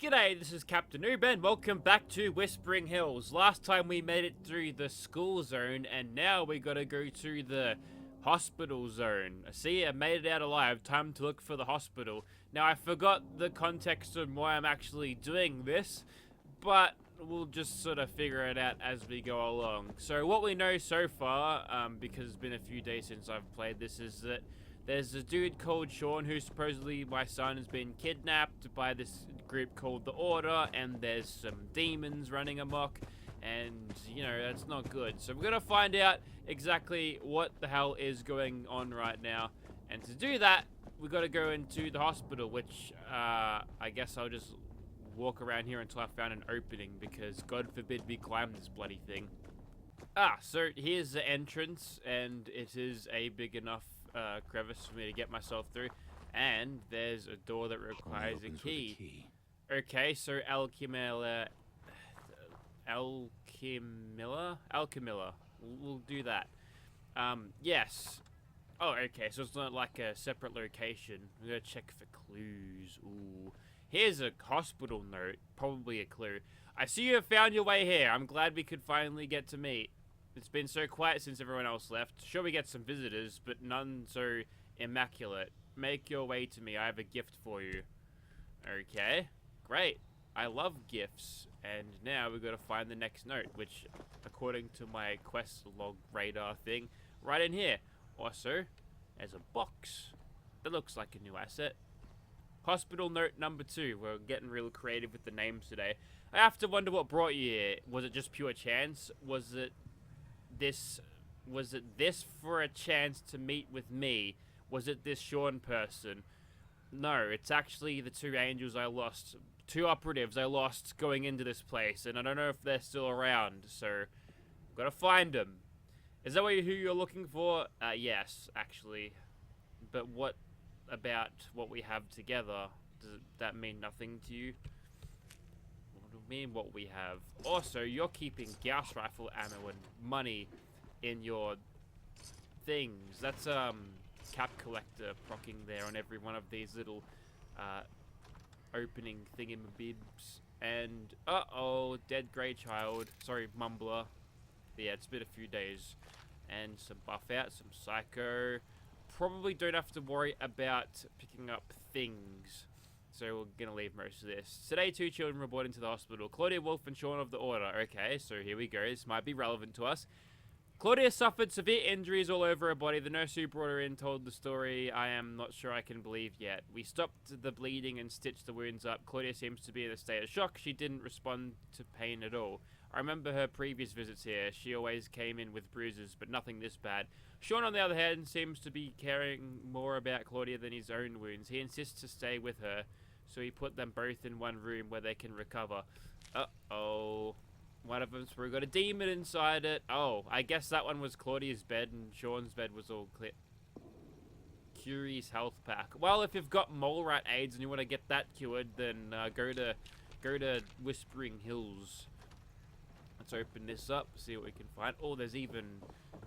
G'day, this is Captainoob and welcome back to Whispering Hills. Last time we made it through the school zone and now we gotta go to the hospital zone. See, I made it out alive. Time to look for the hospital. Now I forgot the context of why I'm actually doing this, but we'll just sort of figure it out as we go along. So what we know so far, because it's been a few days since I've played this, is that there's a dude called Sean who supposedly my son has been kidnapped by this group called the Order, and there's some demons running amok, and you know, that's not good. So we're gonna find out exactly what the hell is going on right now, and to do that we gotta go into the hospital, which I guess I'll just walk around here until I found an opening, because God forbid we climb this bloody thing. So here's the entrance, and it is a big enough crevice for me to get myself through, and there's a door that requires a key. Okay, so Alchemilla, we'll do that. Yes. Oh, okay, so it's not like a separate location. We're gonna check for clues. Ooh, here's a hospital note, probably a clue. I see you have found your way here. I'm glad we could finally get to meet. It's been so quiet since everyone else left. Sure, we get some visitors, but none so immaculate. Make your way to me. I have a gift for you. Okay, great. I love gifts. And now we've got to find the next note, which, according to my quest log radar thing, right in here. Also, there's a box that looks like a new asset. Hospital note number 2. We're getting real creative with the names today. I have to wonder what brought you here. Was it just pure chance? Was it this for a chance to meet with me? Was it this Sean person? No, it's actually the 2 angels I lost. 2 operatives I lost going into this place, and I don't know if they're still around, so gotta find them. Is that who you're looking for? Yes, actually. But what about what we have together? Does that mean nothing to you? What do you mean what we have? Also, you're keeping Gauss rifle ammo and money in your things. That's cap collector procking there on every one of these little opening thingamabibs. And uh-oh, dead grey child. Sorry, mumbler. But yeah, it's been a few days. And some buff out, some psycho. Probably don't have to worry about picking up things. So we're gonna leave most of this. Today, 2 children were brought into the hospital. Claudia Wolf and Sean of the Order. Okay, so here we go. This might be relevant to us. Claudia suffered severe injuries all over her body. The nurse who brought her in told the story I am not sure I can believe yet. We stopped the bleeding and stitched the wounds up. Claudia seems to be in a state of shock. She didn't respond to pain at all. I remember her previous visits here. She always came in with bruises, but nothing this bad. Sean, on the other hand, seems to be caring more about Claudia than his own wounds. He insists to stay with her, so he put them both in one room where they can recover. Uh-oh. One of them's got a demon inside it. Oh, I guess that one was Claudia's bed and Sean's bed was all clear. Curie's health pack. Well, if you've got mole rat AIDS and you want to get that cured, then go to Whispering Hills. Let's open this up, see what we can find. Oh, there's even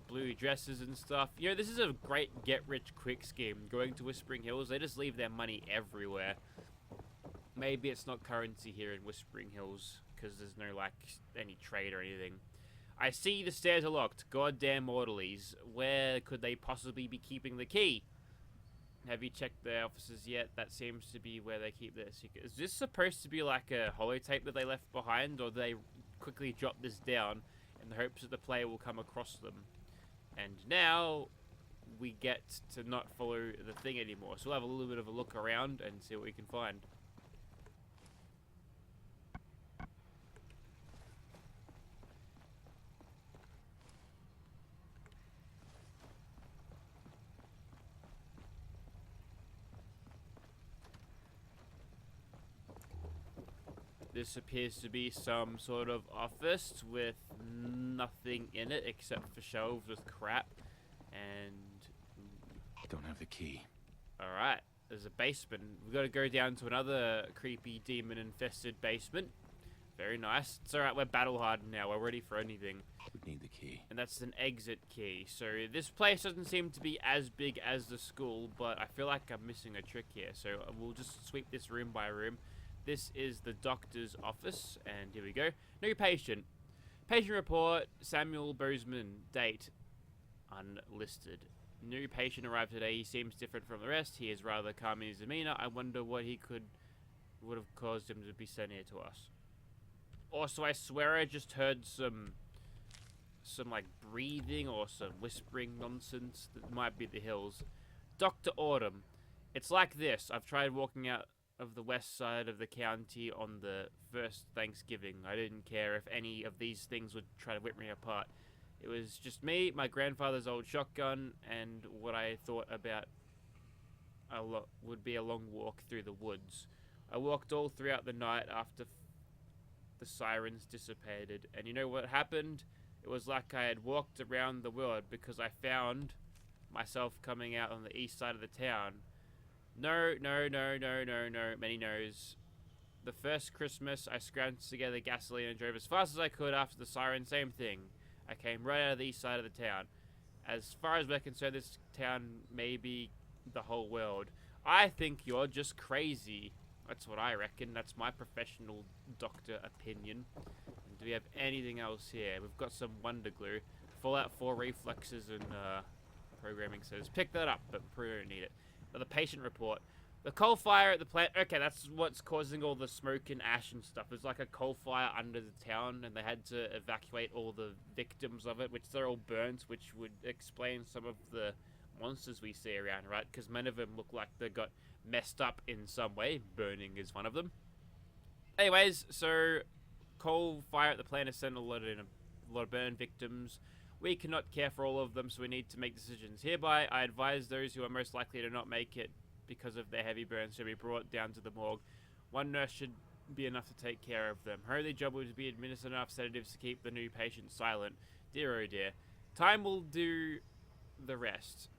blue dresses and stuff. You know, this is a great get-rich-quick scheme. Going to Whispering Hills, they just leave their money everywhere. Maybe it's not currency here in Whispering Hills, because there's no, like, any trade or anything. I see the stairs are locked. Goddamn orderlies. Where could they possibly be keeping the key? Have you checked their offices yet? That seems to be where they keep their secret. Is this supposed to be like a holotape that they left behind, or do they quickly drop this down in the hopes that the player will come across them? And now we get to not follow the thing anymore. So we'll have a little bit of a look around and see what we can find. This appears to be some sort of office with nothing in it except for shelves with crap. And Don't have the key. alright, there's a basement. We've got to go down to another creepy demon-infested basement. Very nice. It's alright, we're battle-hardened now. We're ready for anything. Would need the key. And that's an exit key. So this place doesn't seem to be as big as the school, but I feel like I'm missing a trick here. So we'll just sweep this room by room. This is the doctor's office, and here we go. New patient. Patient report, Samuel Bozeman. Date, unlisted. New patient arrived today. He seems different from the rest. He is rather calm in his demeanor. I wonder what would have caused him to be sent here to us. Also, I swear I just heard some like breathing or some whispering nonsense. That might be the hills. Dr. Autumn. It's like this. I've tried walking out of the west side of the county on the first Thanksgiving. I didn't care if any of these things would try to whip me apart. It was just me, my grandfather's old shotgun, and what I thought about would be a long walk through the woods. I walked all throughout the night after the sirens dissipated, and you know what happened? It was like I had walked around the world because I found myself coming out on the east side of the town. No, many no's. The first Christmas, I scrounged together gasoline and drove as fast as I could after the siren, same thing. I came right out of the east side of the town. As far as we're concerned, this town may be the whole world. I think you're just crazy. That's what I reckon. That's my professional doctor opinion. And do we have anything else here? We've got some Wonder Glue. Fallout 4 reflexes and programming says pick that up, but we don't need it. The patient report. The coal fire at the plant. Okay, that's what's causing all the smoke and ash and stuff. There's like a coal fire under the town, and they had to evacuate all the victims of it, which they're all burnt, which would explain some of the monsters we see around, right? Because many of them look like they got messed up in some way. Burning is one of them. Anyways, so coal fire at the plant has sent a lot of burn victims. We cannot care for all of them, so we need to make decisions. Hereby, I advise those who are most likely to not make it because of their heavy burns should be brought down to the morgue. One nurse should be enough to take care of them. Her only job would be administer enough sedatives to keep the new patient silent. Dear oh dear. Time will do the rest.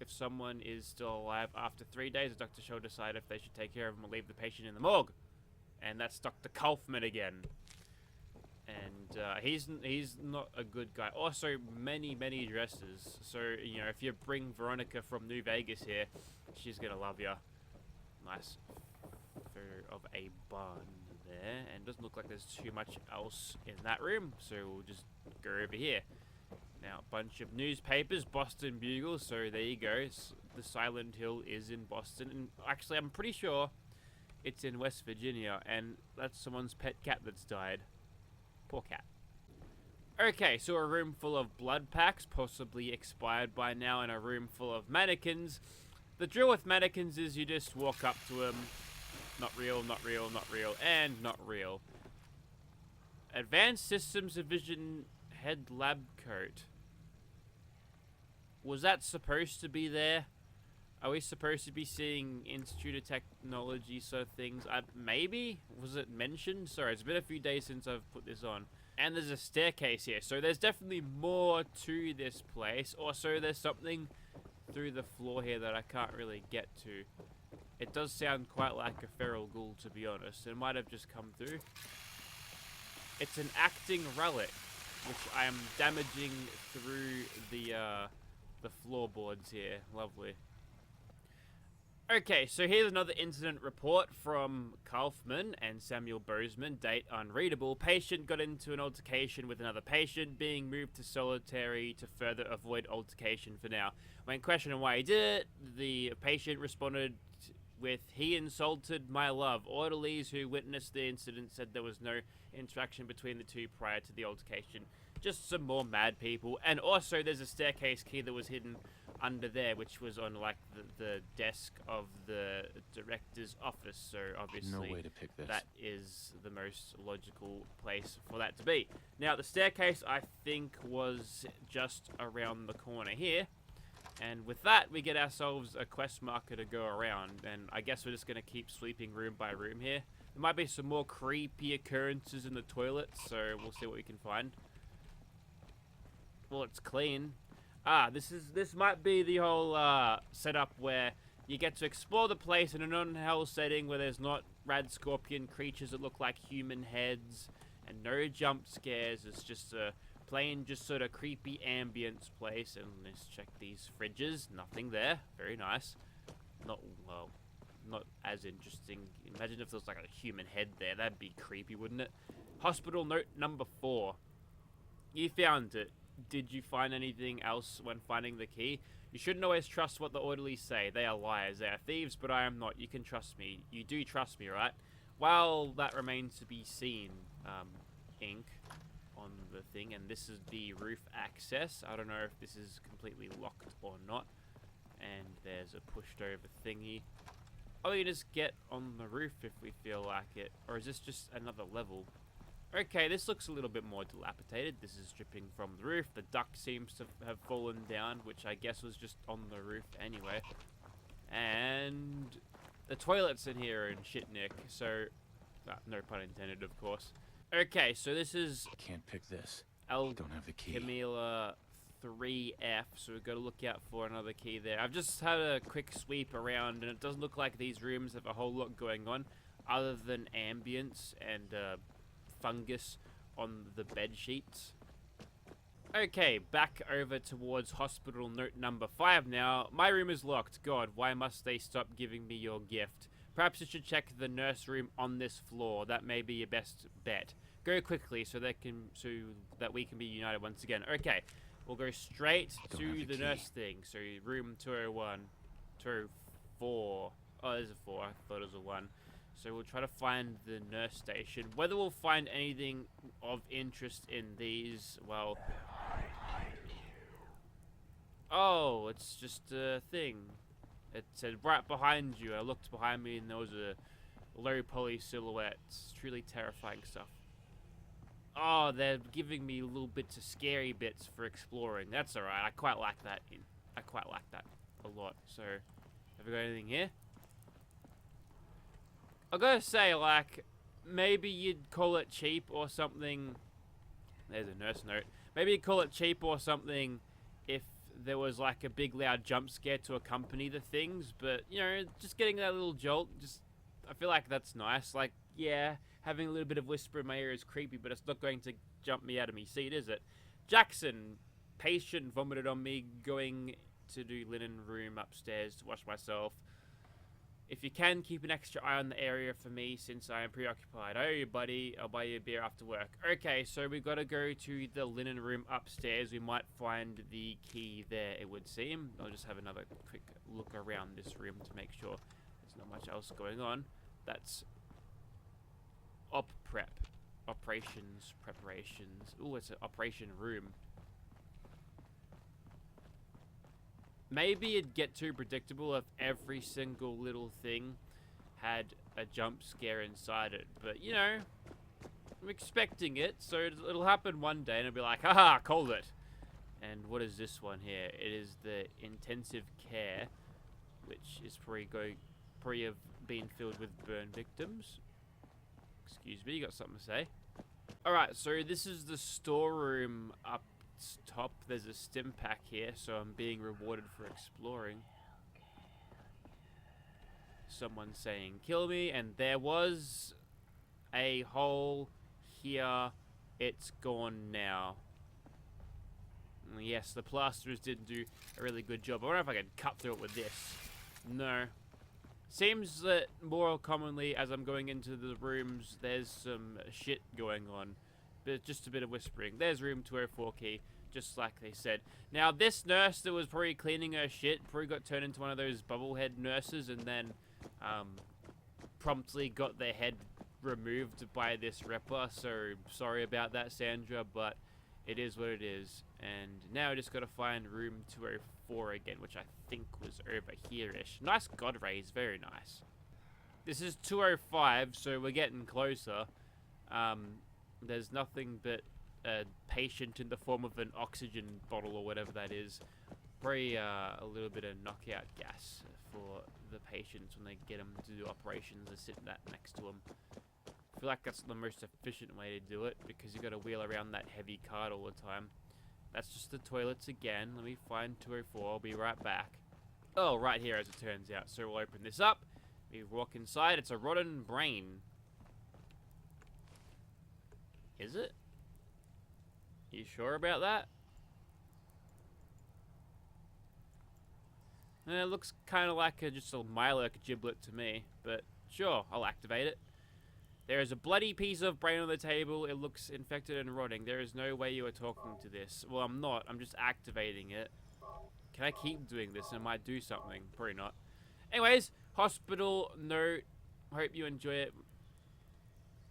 If someone is still alive after 3 days, the doctor shall decide if they should take care of him or leave the patient in the morgue. And that's Dr. Kaufman again. And he's not a good guy. Also, many dresses. So, you know, if you bring Veronica from New Vegas here, she's gonna love you. Nice photo of a barn there. And doesn't look like there's too much else in that room. So we'll just go over here. Now, a bunch of newspapers, Boston Bugle. So there you go. The Silent Hill is in Boston. And actually, I'm pretty sure it's in West Virginia. And that's someone's pet cat that's died. Poor cat. Okay, so a room full of blood packs, possibly expired by now, and a room full of mannequins. The drill with mannequins is you just walk up to them. Not real, not real, not real, and not real. Advanced Systems Division Head Lab Coat. Was that supposed to be there? Are we supposed to be seeing Institute of Technology sort of things? Maybe? Was it mentioned? Sorry, it's been a few days since I've put this on. And there's a staircase here, so there's definitely more to this place. Also, there's something through the floor here that I can't really get to. It does sound quite like a feral ghoul, to be honest. It might have just come through. It's an acting relic, which I am damaging through the floorboards here. Lovely. Okay, so here's another incident report from Kaufman and Samuel Bozeman. Date unreadable. Patient got into an altercation with another patient, being moved to solitary to further avoid altercation for now. When questioned why he did it, the patient responded with, "He insulted my love." Orderlies who witnessed the incident said there was no interaction between the two prior to the altercation. Just some more mad people. And also there's a staircase key that was hidden under there, which was on like the desk of the director's office, so obviously No way to pick this. that is the most logical place for that to be. Now the staircase I think was just around the corner here, and with that we get ourselves a quest marker to go around, and I guess we're just going to keep sweeping room by room here. There might be some more creepy occurrences in the toilet, so we'll see what we can find. Well, it's clean. This might be the whole setup where you get to explore the place in a non-hell setting where there's not rad scorpion creatures that look like human heads and no jump scares. It's just a plain, just sort of creepy ambience place. And let's check these fridges. Nothing there. Very nice. Not, well, not as interesting. Imagine if there was like a human head there. That'd be creepy, wouldn't it? Hospital note number 4. You found it. Did you find anything else when finding the key? You shouldn't always trust what the orderlies say. They are liars. They are thieves, but I am not. You can trust me. You do trust me, right? Well, that remains to be seen. Ink on the thing, and this is the roof access. I don't know if this is completely locked or not. And there's a pushed over thingy. Oh, you just get on the roof if we feel like it. Or is this just another level? Okay, this looks a little bit more dilapidated. This is dripping from the roof. The duct seems to have fallen down, which I guess was just on the roof anyway. And the toilets in here are in shit nick, so... no pun intended, of course. Okay, so this is... Can't pick this. Don't have the key. Camila 3F, so we've got to look out for another key there. I've just had a quick sweep around, and it doesn't look like these rooms have a whole lot going on, other than ambience and fungus on the bed sheets. Okay, back over towards hospital note number 5 now. My room is locked. God, why must they stop giving me your gift? Perhaps you should check the nurse room on this floor. That may be your best bet. Go quickly so that we can be united once again. Okay, we'll go straight to the nurse thing. So room 201, 204. Oh, there's a 4. I thought it was a 1. So we'll try to find the nurse station. Whether we'll find anything of interest in these, well... Oh, it's just a thing. It said right behind you. I looked behind me and there was a low poly silhouette. It's truly terrifying stuff. Oh, they're giving me little bits of scary bits for exploring. That's alright. I quite like that. I quite like that a lot. So, have we got anything here? I gotta say, like, maybe you'd call it cheap or something. There's a nurse note. Maybe you'd call it cheap or something if there was like a big loud jump scare to accompany the things, but you know, just getting that little jolt, I feel like that's nice. Like, yeah, having a little bit of whisper in my ear is creepy, but it's not going to jump me out of me seat, is it? Jackson, patient vomited on me, going to do linen room upstairs to wash myself. If you can, keep an extra eye on the area for me since I am preoccupied. Oh, buddy, I'll buy you a beer after work. Okay, so we've got to go to the linen room upstairs. We might find the key there, it would seem. I'll just have another quick look around this room to make sure there's not much else going on. That's op prep. Operations, preparations. Ooh, it's an operation room. Maybe it'd get too predictable if every single little thing had a jump scare inside it. But, you know, I'm expecting it, so it'll happen one day and it'll be like, haha, called it. And what is this one here? It is the intensive care, which is probably have been filled with burn victims. Excuse me, you got something to say? Alright, so this is the storeroom up top. There's a stim pack here, so I'm being rewarded for exploring. Someone saying kill me, and there was a hole here. It's gone now. Yes, the plasterers didn't do a really good job. I wonder if I can cut through it with this. No. Seems that more commonly as I'm going into the rooms, there's some shit going on. But just a bit of whispering. There's room 204 key, just like they said. Now, this nurse that was probably cleaning her shit probably got turned into one of those bubblehead nurses and then promptly got their head removed by this ripper. So, sorry about that, Sandra, but it is what it is. And now I just got to find room 204 again, which I think was over here-ish. Nice god rays, very nice. This is 205, so we're getting closer. There's nothing but a patient in the form of an oxygen bottle or whatever that is. Probably a little bit of knockout gas for the patients when they get them to do operations. They're sitting that next to them. I feel like that's the most efficient way to do it because you got to wheel around that heavy cart all the time. That's just the toilets again. Let me find 204. I'll be right back. Oh, right here as it turns out. So we'll open this up. We walk inside. It's a rotten brain. Is it? You sure about that? It looks kind of like just a Mylark giblet to me, but sure, I'll activate it. There is a bloody piece of brain on the table. It looks infected and rotting. There is no way you are talking to this. Well, I'm not. I'm just activating it. Can I keep doing this? It might do something. Probably not. Anyways, hospital note. Hope you enjoy it.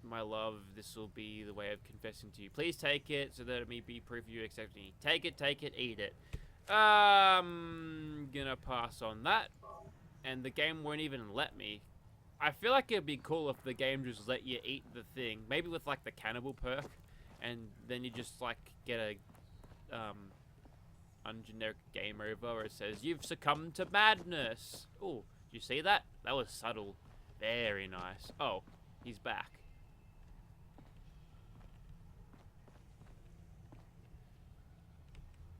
My love, this will be the way of confessing to you. Please take it so that it may be proof you accept me. Take it, eat it. Gonna pass on that. And the game won't even let me. I feel like it'd be cool if the game just let you eat the thing. Maybe with like the cannibal perk. And then you just like get a ungeneric game over where it says, you've succumbed to madness. Oh, did you see that? That was subtle. Very nice. Oh, he's back.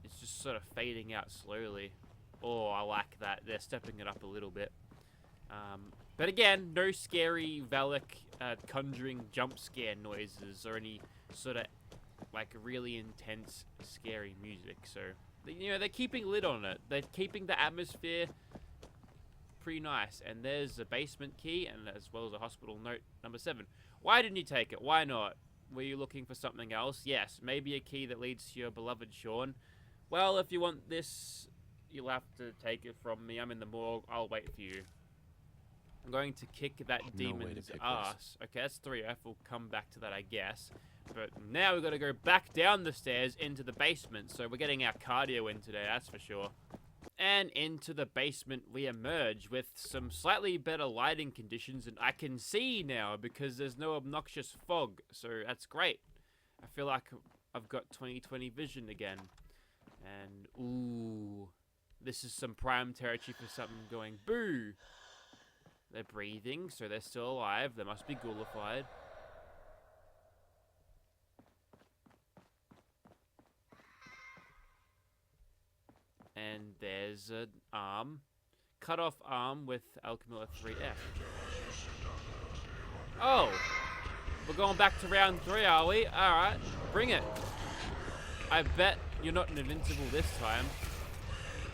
It's just sort of fading out slowly. Oh, I like that. They're stepping it up a little bit. But again, no scary Valak conjuring jump scare noises or any sort of like really intense scary music. So, you know, they're keeping lid on it. They're keeping the atmosphere pretty nice. And there's a basement key and as well as a hospital note number 7. Why didn't you take it? Why not? Were you looking for something else? Yes, maybe a key that leads to your beloved Sean. Well, if you want this, you'll have to take it from me. I'm in the morgue. I'll wait for you. I'm going to kick that demon's ass. Okay, that's 3F. We'll come back to that, I guess. But now we've got to go back down the stairs into the basement. So we're getting our cardio in today, that's for sure. And into the basement we emerge with some slightly better lighting conditions. And I can see now because there's no obnoxious fog. So that's great. I feel like I've got 20/20 vision again. And, ooh, this is some prime territory for something going boo. They're breathing, so they're still alive. They must be ghoulified. And there's an arm. Cut off arm with Alchemilla 3F. Oh! We're going back to round 3, are we? Alright, bring it. I bet you're not invincible this time.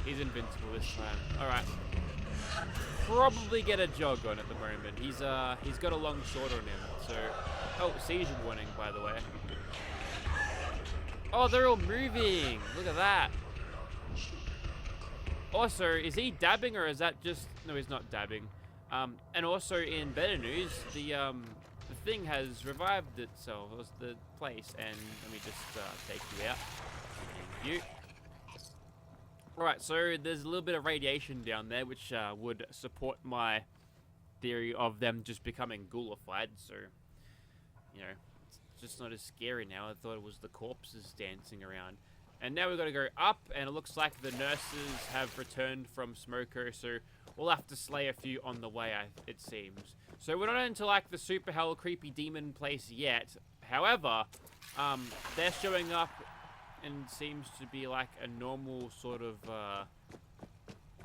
He's invincible this time. Alright. Probably get a jog on at the moment. He's got a long sword on him, so... Oh, seizure warning, by the way. Oh, they're all moving! Look at that! Also, is he dabbing or is that just... No, he's not dabbing. And also in better news, the thing has revived itself, or the place, and let me just take you out. Thank you. Alright, so there's a little bit of radiation down there, which would support my theory of them just becoming ghoulified, so, you know, it's just not as scary now. I thought it was the corpses dancing around. And now we've got to go up, and it looks like the nurses have returned from Smoko, so we'll have to slay a few on the way, it seems. So we're not into, like, the super hell creepy demon place yet. However, they're showing up and seems to be like a normal sort of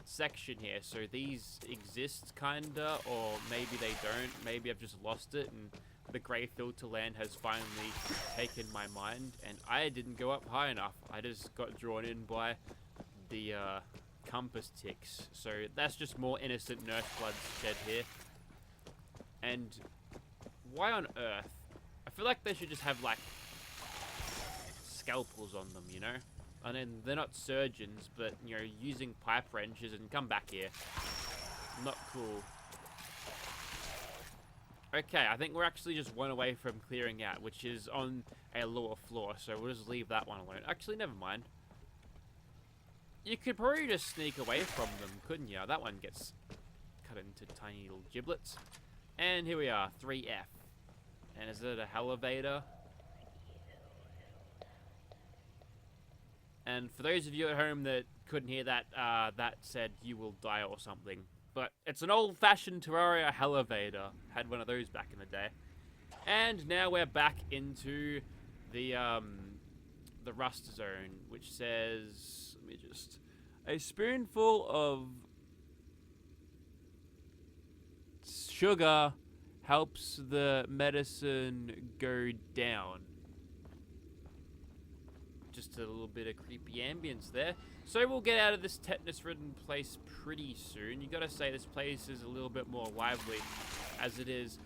section here. So these exist kinda, or maybe they don't. Maybe I've just lost it and the grey filter land has finally taken my mind and I didn't go up high enough. I just got drawn in by the compass ticks. So that's just more innocent nurse blood shed here. And why on earth? I feel like they should just have like scalpels on them, you know? And then they're not surgeons, but, you know, using pipe wrenches and come back here. Not cool. Okay, I think we're actually just one away from clearing out, which is on a lower floor, so we'll just leave that one alone. Actually, never mind. You could probably just sneak away from them, couldn't you? That one gets cut into tiny little giblets. And here we are, 3F. And is it a elevator? And for those of you at home that couldn't hear that, that said you will die or something. But it's an old-fashioned Terraria elevator. Had one of those back in the day. And now we're back into the rust zone, which says, let me just, a spoonful of sugar helps the medicine go down. just a little bit of creepy ambience there. So we'll get out of this tetanus-ridden place pretty soon. You gotta say this place is a little bit more lively as it is.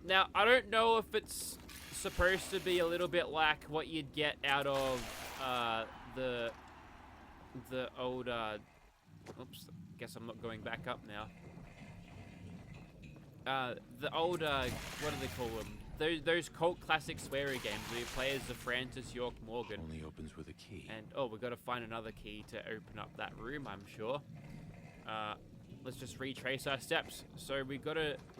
Now, I don't know if it's supposed to be a little bit like what you'd get out of the old oops, guess I'm not going back up now. The old what do they call them? Those cult classic sweary games where you play as the Francis York Morgan. Only opens with a key. And oh, we've got to find another key to open up that room, I'm sure. Let's just retrace our steps. So we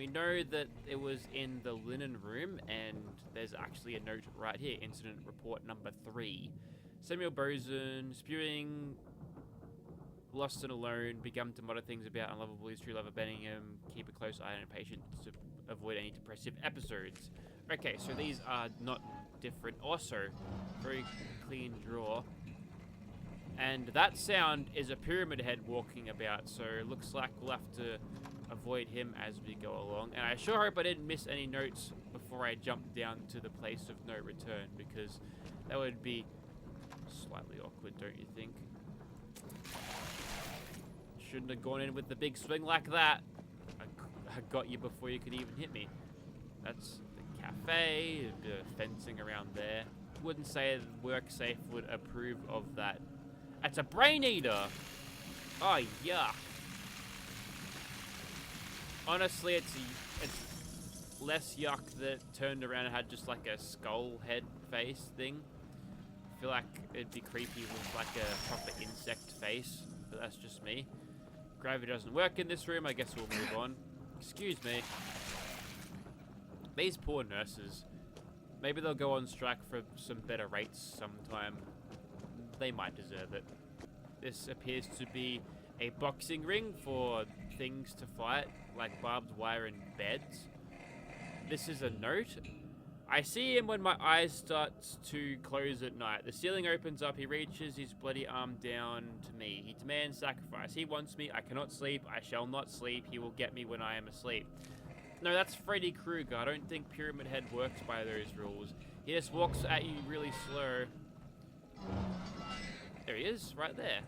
know that it was in the linen room, and there's actually a note right here. Incident report number 3. Samuel Boson, spewing, lost and alone, begun to mutter things about unlovable his true lover Benningham, keep a close eye on a patient to avoid any depressive episodes. Okay, so these are not different. Also, very clean draw. And that sound is a pyramid head walking about, so it looks like we'll have to avoid him as we go along. And I sure hope I didn't miss any notes before I jumped down to the place of no return, because that would be slightly awkward, don't you think? Shouldn't have gone in with the big swing like that. I got you before you could even hit me. That's the cafe, a bit of fencing around there. Wouldn't say WorkSafe would approve of that. It's a brain eater! Oh, yuck. Honestly, it's less yuck that it turned around and had just like a skull head face thing. I feel like it'd be creepy with like a proper insect face, but that's just me. Gravity doesn't work in this room, I guess we'll move on. Excuse me. These poor nurses. Maybe they'll go on strike for some better rates sometime. They might deserve it. This appears to be a boxing ring for things to fight, like barbed wire and beds. This is a note. I see him when my eyes start to close at night. The ceiling opens up. He reaches his bloody arm down to me. He demands sacrifice. He wants me. I cannot sleep. I shall not sleep. He will get me when I am asleep. No, that's Freddy Krueger. I don't think Pyramid Head works by those rules. He just walks at you really slow. There he is, right there.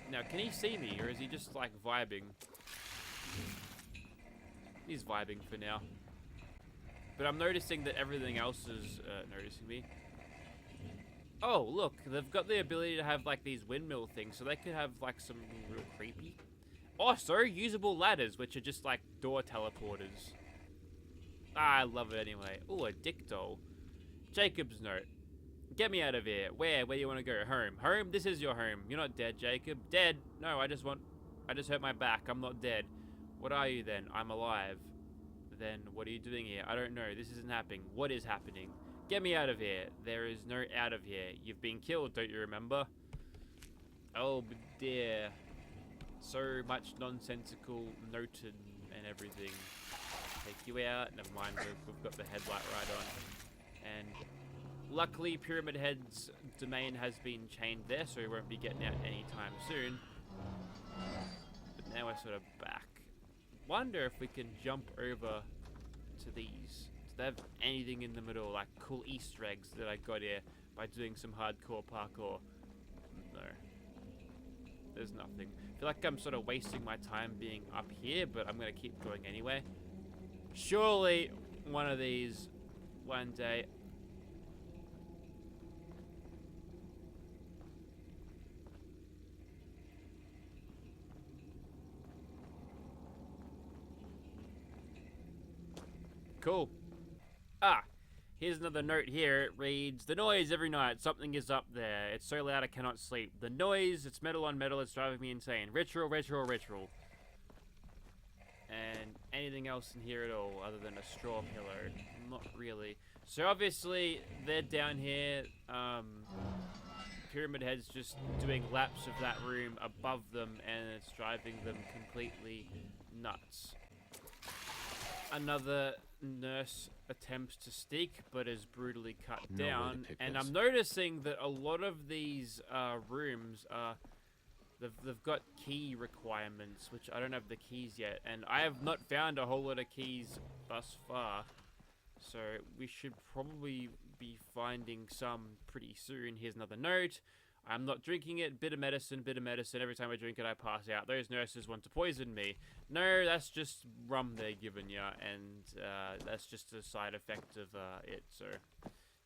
Now, can he see me, or is he just, like, vibing? He's vibing for now. But I'm noticing that everything else is noticing me. Oh, look, they've got the ability to have, like, these windmill things, so they could have, like, some real creepy. Also, usable ladders, which are just, like, door teleporters. Ah, I love it anyway. Ooh, a dick doll. Jacob's note. Get me out of here. Where? Where do you want to go? Home. Home? This is your home. You're not dead, Jacob. Dead? No, I just hurt my back. I'm not dead. What are you then? I'm alive. Then what are you doing here? I don't know. This isn't happening. What is happening? Get me out of here. There is no out of here. You've been killed, don't you remember? Oh, dear. So much nonsensical noted and everything. Take you out. Never mind. We've got the headlight right on. And luckily, Pyramid Head's domain has been chained there, so he won't be getting out anytime soon. But now we're sort of back. Wonder if we can jump over to these. Do they have anything in the middle, like cool Easter eggs that I got here by doing some hardcore parkour? No. There's nothing. I feel like I'm sort of wasting my time being up here, but I'm going to keep going anyway. Surely one of these one day. Cool. Ah, here's another note here. It reads, the noise every night. Something is up there. It's so loud I cannot sleep. The noise, it's metal on metal. It's driving me insane. Ritual, ritual, ritual. And anything else in here at all other than a straw pillow? Not really. So obviously, they're down here. Pyramid Head's just doing laps of that room above them, and it's driving them completely nuts. Another nurse attempts to sneak, but is brutally cut down. And I'm noticing that a lot of these rooms are... They've got key requirements, which I don't have the keys yet. And I have not found a whole lot of keys thus far. So we should probably be finding some pretty soon. Here's another note. I'm not drinking it. Bitter medicine, bitter medicine. Every time I drink it, I pass out. Those nurses want to poison me. No, that's just rum they're giving you, and that's just a side effect of it. So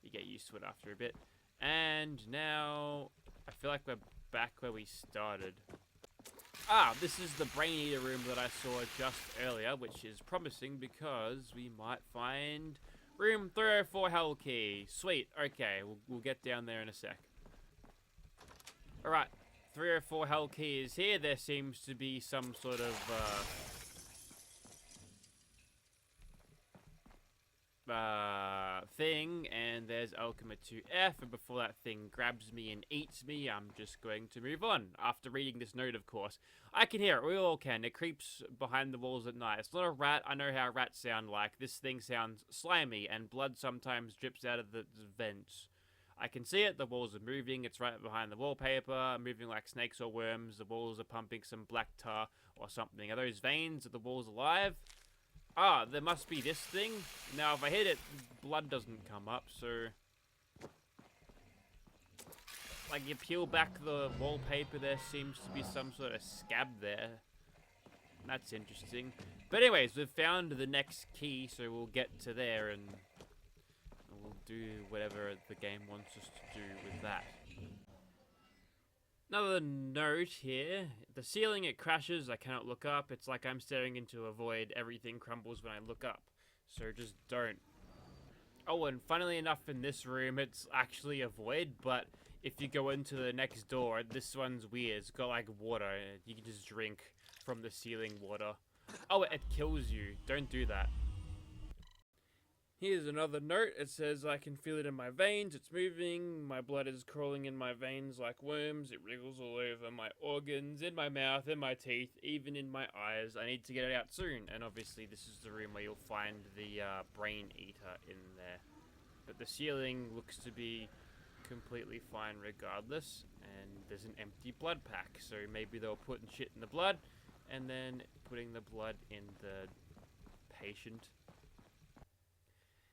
you get used to it after a bit. And now I feel like we're back where we started. Ah, this is the brain eater room that I saw just earlier, which is promising because we might find room 304 hell key. Sweet. Okay, we'll get down there in a sec. Alright, 304 hell key is here. There seems to be some sort of thing, and there's Alchemy 2F, and before that thing grabs me and eats me, I'm just going to move on. After reading this note, of course. I can hear it, we all can. It creeps behind the walls at night. It's not a rat, I know how rats sound like. This thing sounds slimy, and blood sometimes drips out of the vents. I can see it, the walls are moving, it's right behind the wallpaper, moving like snakes or worms. The walls are pumping some black tar or something. Are those veins? Are the walls alive? Ah, there must be this thing. Now, if I hit it, blood doesn't come up, so... Like, you peel back the wallpaper, there seems to be some sort of scab there. That's interesting. But anyways, we've found the next key, so we'll get to there and we'll do whatever the game wants us to do with that. Another note here. The ceiling, it crashes. I cannot look up. It's like I'm staring into a void. Everything crumbles when I look up. So just don't. Oh, and funnily enough, in this room, it's actually a void. But if you go into the next door, this one's weird. It's got like water. You can just drink from the ceiling water. Oh, it kills you. Don't do that. Here's another note. It says, I can feel it in my veins. It's moving. My blood is crawling in my veins like worms. It wriggles all over my organs, in my mouth, in my teeth, even in my eyes. I need to get it out soon. And obviously, this is the room where you'll find the brain eater in there. But the ceiling looks to be completely fine regardless. And there's an empty blood pack. So maybe they were putting shit in the blood and then putting the blood in the patient.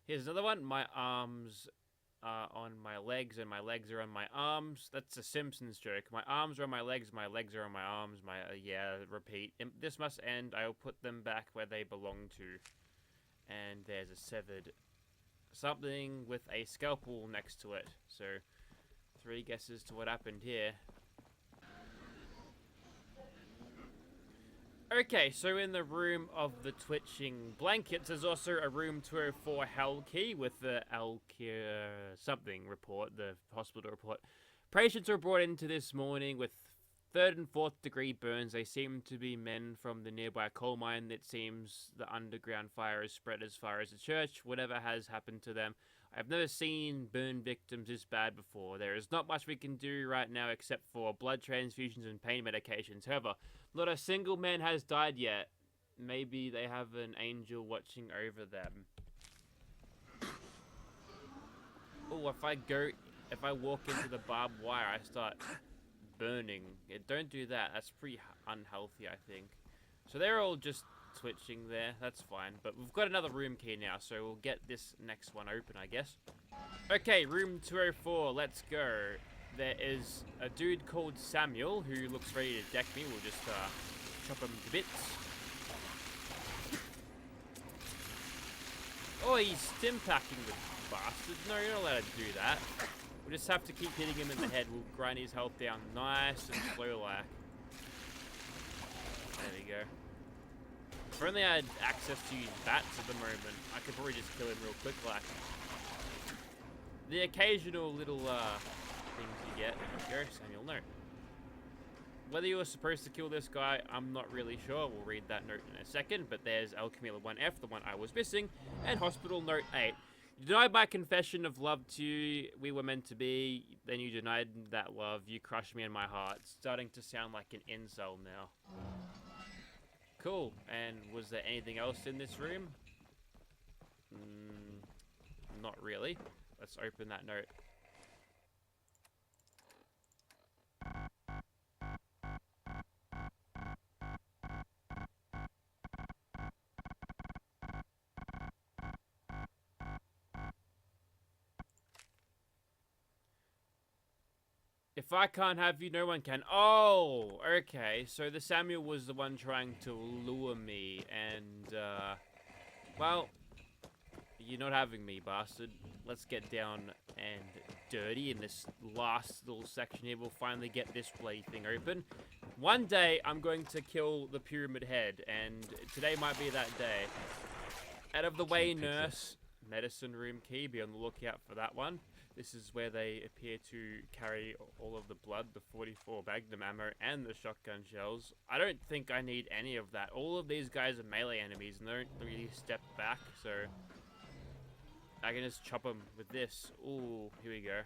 Here's another one. My arms are on my legs, and my legs are on my arms. That's a Simpsons joke. My arms are on my legs are on my arms. Yeah, repeat. This must end. I'll put them back where they belong to. And there's a severed something with a scalpel next to it. So, 3 guesses to what happened here. Okay, so in the room of the twitching blankets, there's also a room 204 hell key with the something report, the hospital report. Patients were brought into this morning with 3rd and 4th degree burns. They seem to be men from the nearby coal mine. It seems the underground fire has spread as far as the church. Whatever has happened to them, I've never seen burn victims this bad before. There is not much we can do right now except for blood transfusions and pain medications. However, not a single man has died yet. Maybe they have an angel watching over them. Oh, if I walk into the barbed wire, I start burning. Yeah, don't do that. That's pretty unhealthy, I think. So they're all just twitching there. That's fine. But we've got another room key now, so we'll get this next one open, I guess. Okay, room 204. Let's go. There is a dude called Samuel who looks ready to deck me. We'll just chop him to bits. Oh, he's stim-packing the bastard. No, you're not allowed to do that. We'll just have to keep hitting him in the head. We'll grind his health down nice and slow like. There we go. If only I had access to use bats at the moment, I could probably just kill him real quick like. The occasional little things you get. There you go, Samuel, note. Whether you were supposed to kill this guy, I'm not really sure. We'll read that note in a second, but there's Alchemy 1F, the one I was missing, and Hospital Note 8. You denied my confession of love to you. We were meant to be. Then you denied that love. You crushed me in my heart. It's starting to sound like an incel now. Cool. And was there anything else in this room? Not really. Let's open that note. If I can't have you, no one can. Oh, okay. So the Samuel was the one trying to lure me, and, well, you're not having me, bastard. Let's get down and dirty in this last little section here. We'll finally get this bloody thing open. One day, I'm going to kill the Pyramid Head, and today might be that day. Out of the way, nurse. Medicine room key. Be on the lookout for that one. This is where they appear to carry all of the blood, the 44 Magnum ammo, and the shotgun shells. I don't think I need any of that. All of these guys are melee enemies, and they don't really step back, so I can just chop them with this. Ooh, here we go.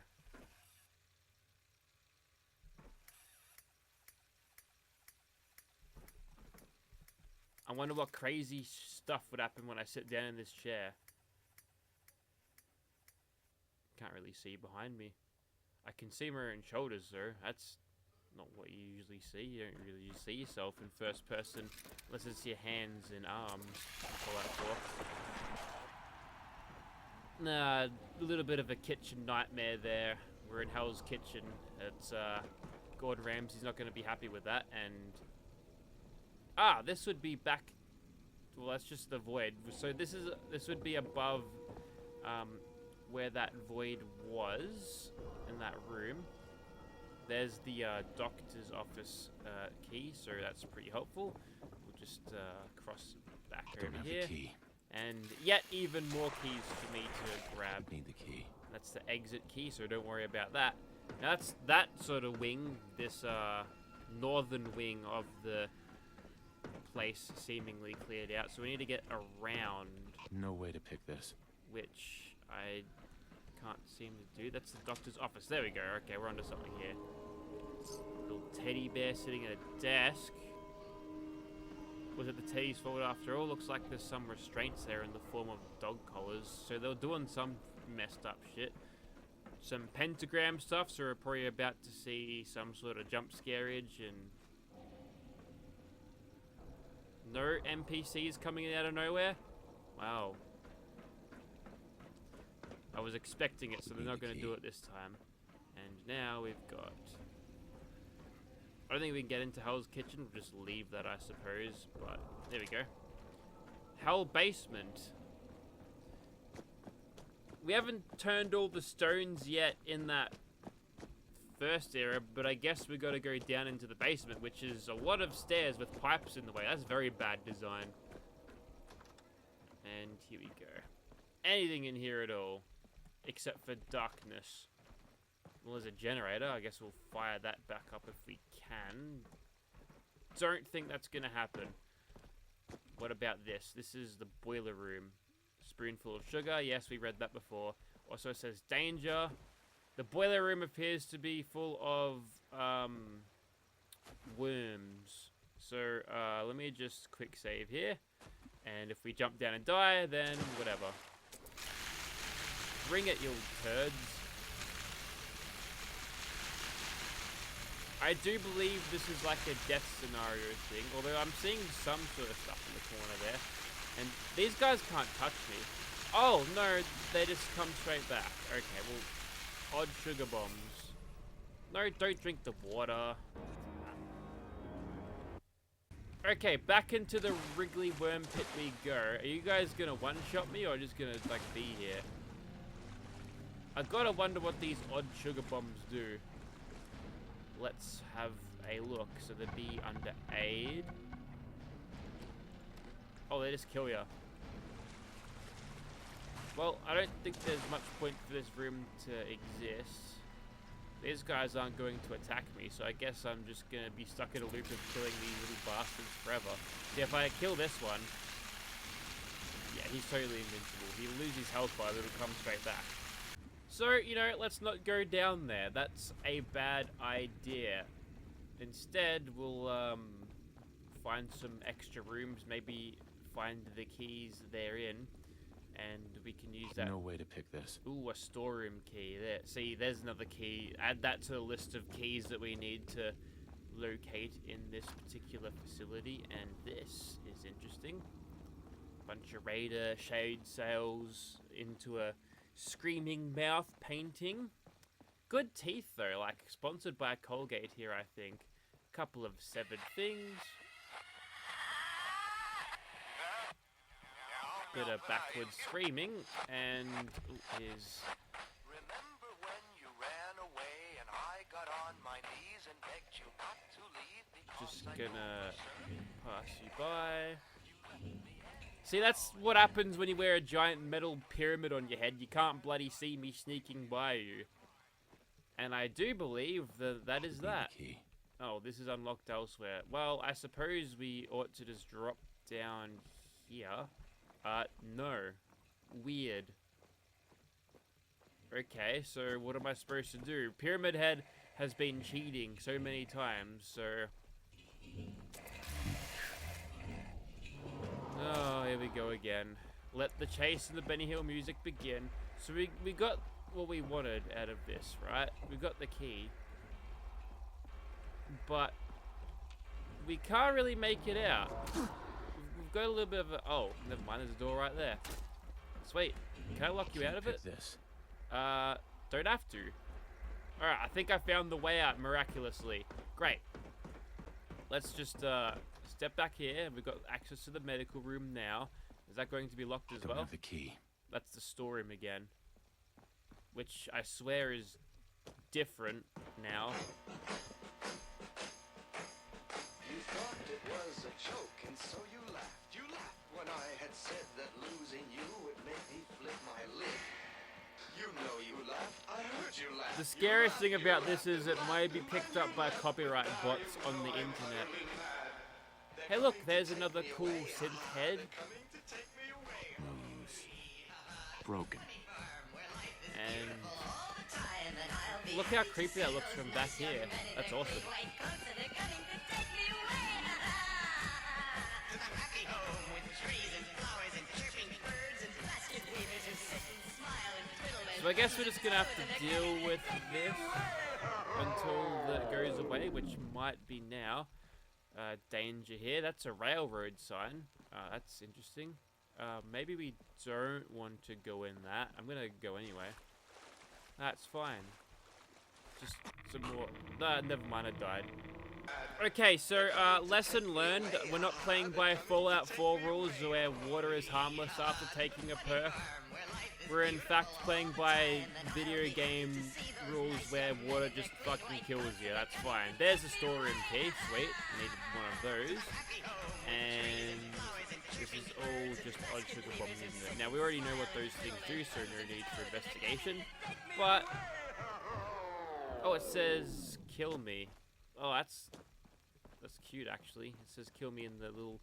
I wonder what crazy stuff would happen when I sit down in this chair. Can't really see behind me. I can see my own shoulders though. That's not what you usually see. You don't really see yourself in first person unless it's your hands and arms. That's all that for. Nah, a little bit of a kitchen nightmare there. We're in Hell's Kitchen. It's Gordon Ramsay's not going to be happy with that. And this would be back. Well, that's just the void. So this would be above where that void was in that room. There's the doctor's office key, so that's pretty helpful. We'll just cross back over here. Key. And yet even more keys for me to grab. Need the key. That's the exit key, so don't worry about that. Now that's that sort of wing, this northern wing of the place seemingly cleared out. So we need to get around. No way to pick this. Which I can't seem to do. That's the doctor's office. There we go. Okay, we're onto something here. Little teddy bear sitting at a desk. Was it the teddy's fault after all? Looks like there's some restraints there in the form of dog collars. So they're doing some messed up shit. Some pentagram stuff, so we're probably about to see some sort of jump scareage and no NPCs coming in out of nowhere? Wow. I was expecting it, so they're not going to do it this time. And now we've got... I don't think we can get into Hell's Kitchen. We'll just leave that, I suppose. But there we go. Hell Basement. We haven't turned all the stones yet in that first area, but I guess we got to go down into the basement, which is a lot of stairs with pipes in the way. That's very bad design. And here we go. Anything in here at all, except for darkness. Well, there's a generator. I guess we'll fire that back up if we can. Don't think that's going to happen. What about this? This is the boiler room. Spoonful of sugar. Yes, we read that before. Also says danger. The boiler room appears to be full of worms. So let me just quick save here. And if we jump down and die, then whatever. Bring it, you turds. I do believe this is like a death scenario thing, although I'm seeing some sort of stuff in the corner there. And these guys can't touch me. Oh, no, they just come straight back. Okay, well, odd sugar bombs. No, don't drink the water. Okay, back into the Wrigley Worm Pit we go. Are you guys gonna one-shot me or just gonna, like, be here? I gotta wonder what these odd sugar bombs do. Let's have a look. So they'd be under aid. Oh, they just kill ya. Well, I don't think there's much point for this room to exist. These guys aren't going to attack me, so I guess I'm just going to be stuck in a loop of killing these little bastards forever. See, if I kill this one... Yeah, he's totally invincible. He'll lose his health bar, but it'll come straight back. So, you know, let's not go down there. That's a bad idea. Instead, we'll find some extra rooms, maybe find the keys therein, and we can use that. No way to pick this. Ooh, a storeroom key. There. See, there's another key. Add that to the list of keys that we need to locate in this particular facility, and this is interesting. Bunch of Raider shade sails into a screaming mouth painting. Good teeth though, like sponsored by Colgate here, I think. Couple of severed things. Bit of backwards screaming, and here's. Remember when you ran away and I got on my knees and begged you not to leave because Just I gonna told you so? pass you by. See, that's what happens when you wear a giant metal pyramid on your head. You can't bloody see me sneaking by you. And I do believe that is Should be the that. key. Oh, this is unlocked elsewhere. Well, I suppose we ought to just drop down here. No. Weird. Okay, so what am I supposed to do? Pyramid Head has been cheating so many times, so... Oh, here we go again. Let the chase and the Benny Hill music begin. So we got what we wanted out of this, right? We got the key. But we can't really make it out. We've got a little bit of a... Oh, never mind, there's a door right there. Sweet. Can I lock you out of it? Pick this. Don't have to. Alright, I think I found the way out miraculously. Great. Let's just, step back here. We've got access to the medical room now. Is that going to be locked as Don't well? have the key. That's the storeroom again. Which I swear is different now. You thought it was a joke, and so you laughed. You laughed when I had said that losing you would make me flip my lid. You know you laughed. I heard you laugh. The scariest thing about this is it might be picked up by copyright bots on the internet. Hey look, there's another cool synth head. No use. Broken. And look how creepy that looks from back here. That's awesome. So I guess we're just gonna have to deal with this until it goes away, which might be now. Danger here. That's a railroad sign. That's interesting. Maybe we don't want to go in that. I'm gonna go anyway. That's fine. Just some more. Never mind, I died. Okay, so lesson learned. We're not playing by Fallout 4 rules where water is harmless after taking a perk. We're in fact playing by video game rules where water just fucking kills you. That's fine. There's a storeroom key. Sweet. Needed one of those. And this is all just odd sugar bombs, isn't it? Now, we already know what those things do, so no need for investigation. But... Oh, it says, kill me. Oh, that's cute, actually. It says kill me in the little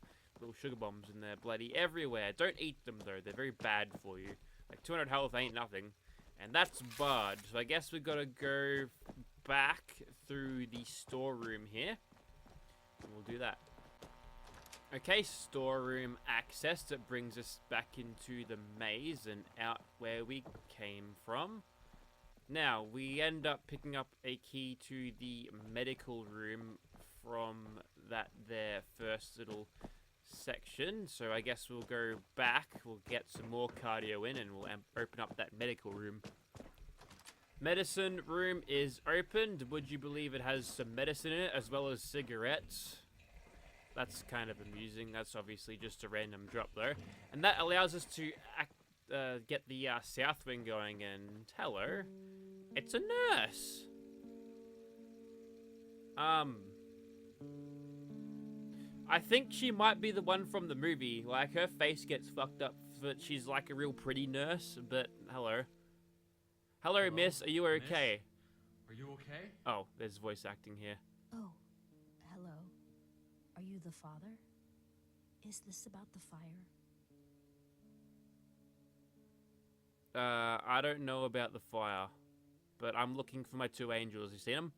sugar bombs, and they're bloody everywhere. Don't eat them, though. They're very bad for you. Like, 200 health ain't nothing. And that's barred. So I guess we gotta go back through the storeroom here. And we'll do that. Okay, storeroom access. That brings us back into the maze and out where we came from. Now, we end up picking up a key to the medical room from that there first little section. So I guess we'll go back, we'll get some more cardio in, and we'll open up that medical room. Medicine room is opened. Would you believe it has some medicine in it, as well as cigarettes? That's kind of amusing. That's obviously just a random drop, though. And that allows us to get the south wing going, and hello. It's a nurse. I think she might be the one from the movie. Like, her face gets fucked up, but she's like a real pretty nurse. But, hello. Hello, miss. Are you okay? Miss? Are you okay? Oh, there's voice acting here. Oh, hello. Are you the father? Is this about the fire? I don't know about the fire, but I'm looking for my two angels. You seen them?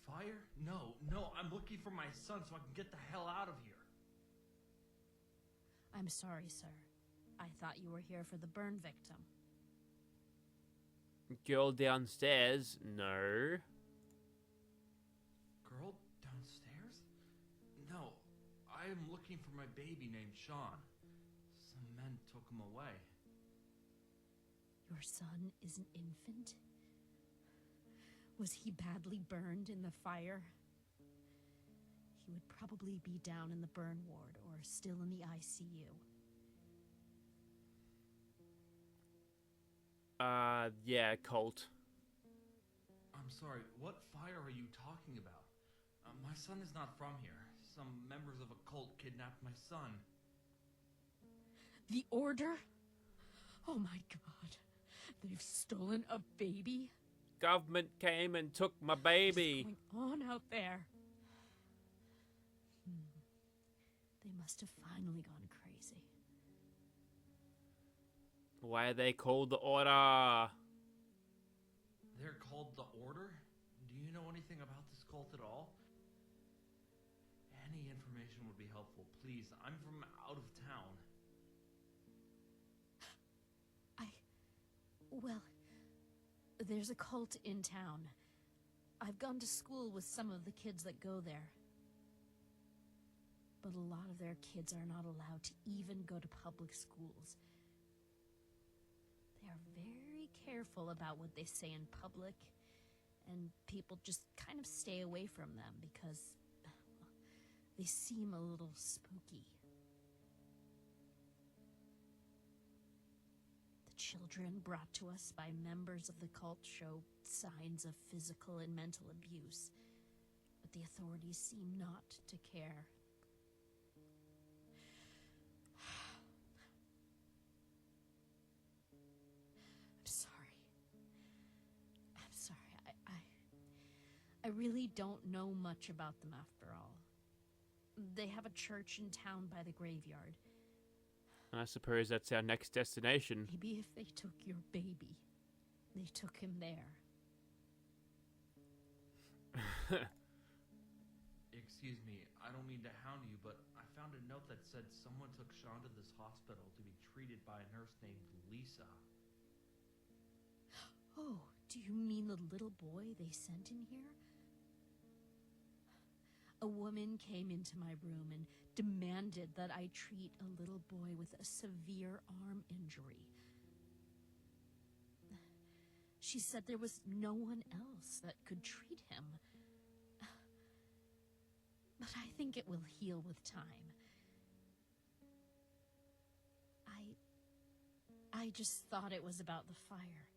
Fire? No, I'm looking for my son so I can get the hell out of here. I'm sorry, sir. I thought you were here for the burn victim. Girl downstairs? No. Girl downstairs? No, I am looking for my baby named Sean. Some men took him away. Your son is an infant? Was he badly burned in the fire? He would probably be down in the burn ward or still in the ICU. Yeah, cult. I'm sorry, what fire are you talking about? My son is not from here. Some members of a cult kidnapped my son. The Order? Oh my god. They've stolen a baby? Government came and took my What baby. is going on out there? They must have finally gone crazy. Why are they called the Order? They're called the Order? Do you know anything about this cult at all? Any information would be helpful, please. I'm from out of town. Well, there's a cult in town. I've gone to school with some of the kids that go there. But a lot of their kids are not allowed to even go to public schools. They are very careful about what they say in public, and people just kind of stay away from them because, well, they seem a little spooky. The children brought to us by members of the cult show signs of physical and mental abuse, but the authorities seem not to care. I'm sorry. I really don't know much about them after all. They have a church in town by the graveyard. I suppose that's our next destination. Maybe if they took your baby, they took him there. Excuse me, I don't mean to hound you, but I found a note that said someone took Sean to this hospital to be treated by a nurse named Lisa. Oh, do you mean the little boy they sent in here? A woman came into my room and demanded that I treat a little boy with a severe arm injury. She said there was no one else that could treat him. But I think it will heal with time. I just thought it was about the fire.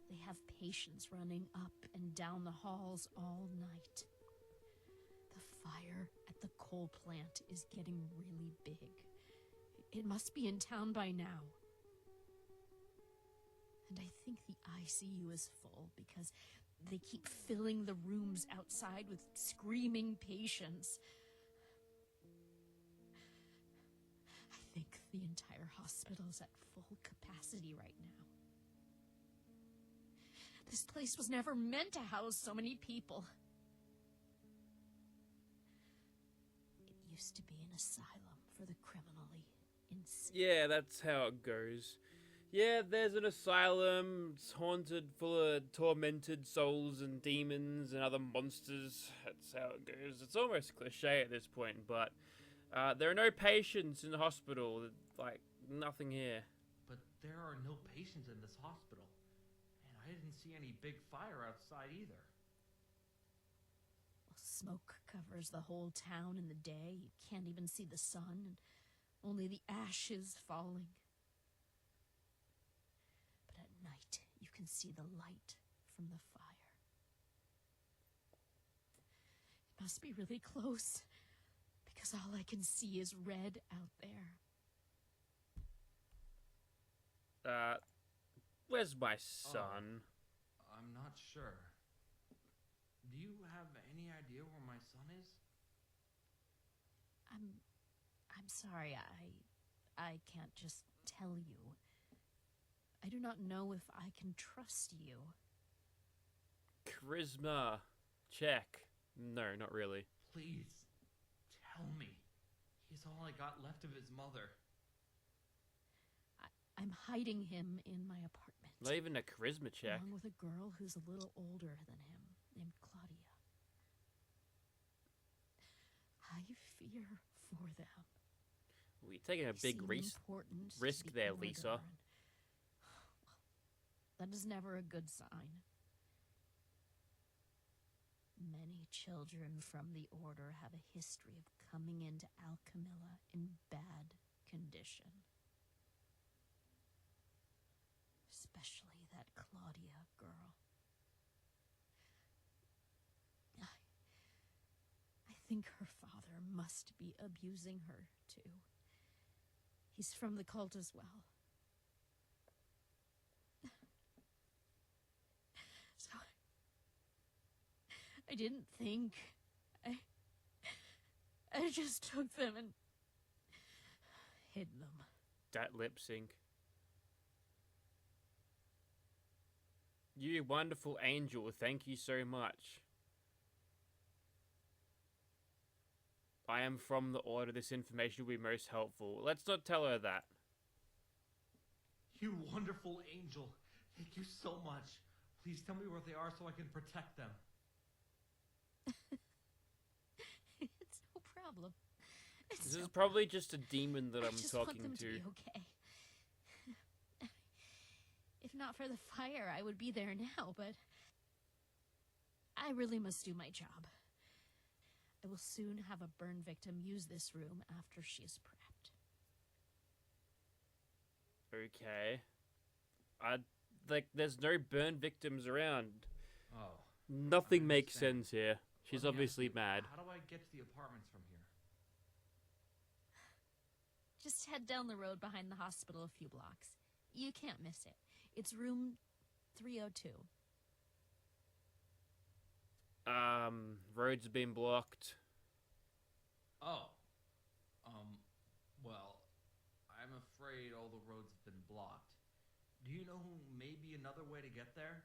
They have patients running up and down the halls all night. The fire at the coal plant is getting really big. It must be in town by now. And I think the ICU is full because they keep filling the rooms outside with screaming patients. I think the entire hospital is at full capacity right now. This place was never meant to house so many people. It used to be an asylum for the criminally insane. Yeah, that's how it goes. Yeah, there's an asylum. It's haunted, full of tormented souls and demons and other monsters. That's how it goes. It's almost cliche at this point, but there are no patients in the hospital. Like, nothing here. But there are no patients in this hospital. And I didn't see any big fire outside either. Well, smoke covers the whole town in the day. You can't even see the sun, and only the ashes falling. But at night, you can see the light from the fire. It must be really close, because all I can see is red out there. Where's my son? I'm not sure. Do you have any idea where my son is? I'm sorry, I can't just tell you. I do not know if I can trust you. Charisma. Check. No, not really. Please, tell me. He's all I got left of his mother. I'm hiding him in my apartment. Not even a charisma check. Along with a girl who's a little older than him, named Claudia. I fear for them. We're taking a They big seem important to risk the there, Order, Lisa. That is never a good sign. Many children from the Order have a history of coming into Alchemilla in bad condition. Especially that Claudia girl. I think her father must be abusing her, too. He's from the cult as well. So, I didn't think. I just took them and hid them. That lip sync. You wonderful angel, thank you so much. I am from the Order. This information will be most helpful. Let's not tell her that. You wonderful angel. Thank you so much. Please tell me where they are so I can protect them. It's no problem. This is probably just a demon that I'm just talking want them to. Be okay. If not for the fire, I would be there now, but I really must do my job. I will soon have a burn victim use this room after she is prepped. Okay. There's no burn victims around. Oh. Nothing makes understand. sense here. She's Let me obviously ask you, mad. How do I get to the apartments from here? Just head down the road behind the hospital a few blocks. You can't miss it. It's room 302. Roads have been blocked. Oh. Well, I'm afraid all the roads have been blocked. Do you know maybe another way to get there?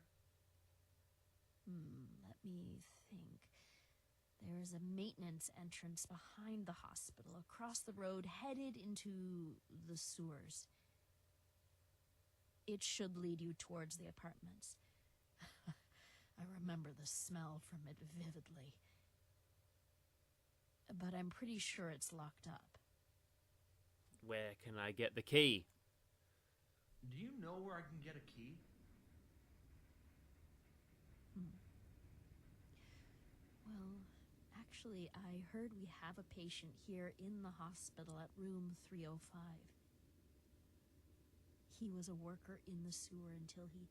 Let me think. There's a maintenance entrance behind the hospital, across the road, headed into the sewers. It should lead you towards the apartments. I remember the smell from it vividly. But I'm pretty sure it's locked up. Where can I get the key? Do you know where I can get a key? Well, actually, I heard we have a patient here in the hospital at room 305. He was a worker in the sewer until he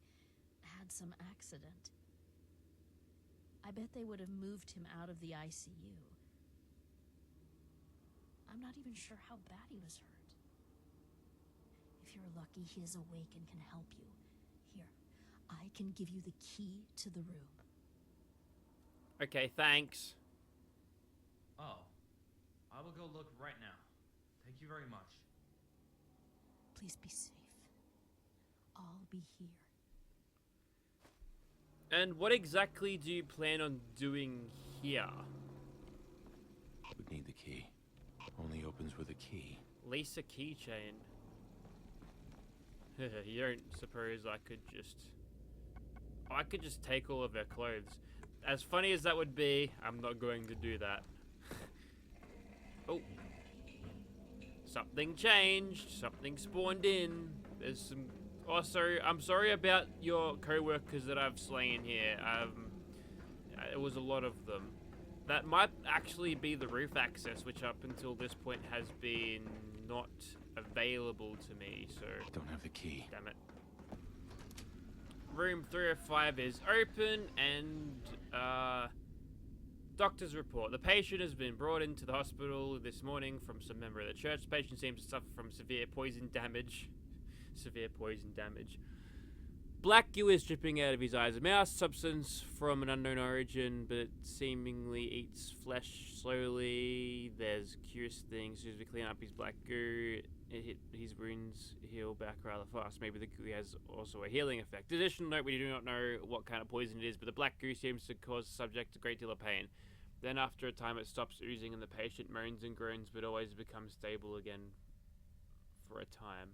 had some accident. I bet they would have moved him out of the ICU. I'm not even sure how bad he was hurt. If you're lucky, he is awake and can help you. Here, I can give you the key to the room. Okay, thanks. Oh. I will go look right now. Thank you very much. Please be safe. I'll be here. And what exactly do you plan on doing here? Would need the key. Only opens with a key. Lease a keychain. You don't suppose I could just... Oh, I could just take all of their clothes. As funny as that would be, I'm not going to do that. Oh. Something changed. Something spawned in. There's some... Also, I'm sorry about your co-workers that I've slain here. It was a lot of them. That might actually be the roof access, which up until this point has been not available to me, so... Don't have the key. Damn it. Room 305 is open, and, doctor's report. The patient has been brought into the hospital this morning from some member of the church. The patient seems to suffer from severe poison damage. Severe poison damage. Black goo is dripping out of his eyes and mouth, substance from an unknown origin, but it seemingly eats flesh slowly. There's curious things. As soon as we clean up his black goo, his wounds heal back rather fast. Maybe the goo has also a healing effect. Additional note, we do not know what kind of poison it is, but the black goo seems to cause the subject a great deal of pain. Then after a time it stops oozing and the patient moans and groans, but always becomes stable again for a time.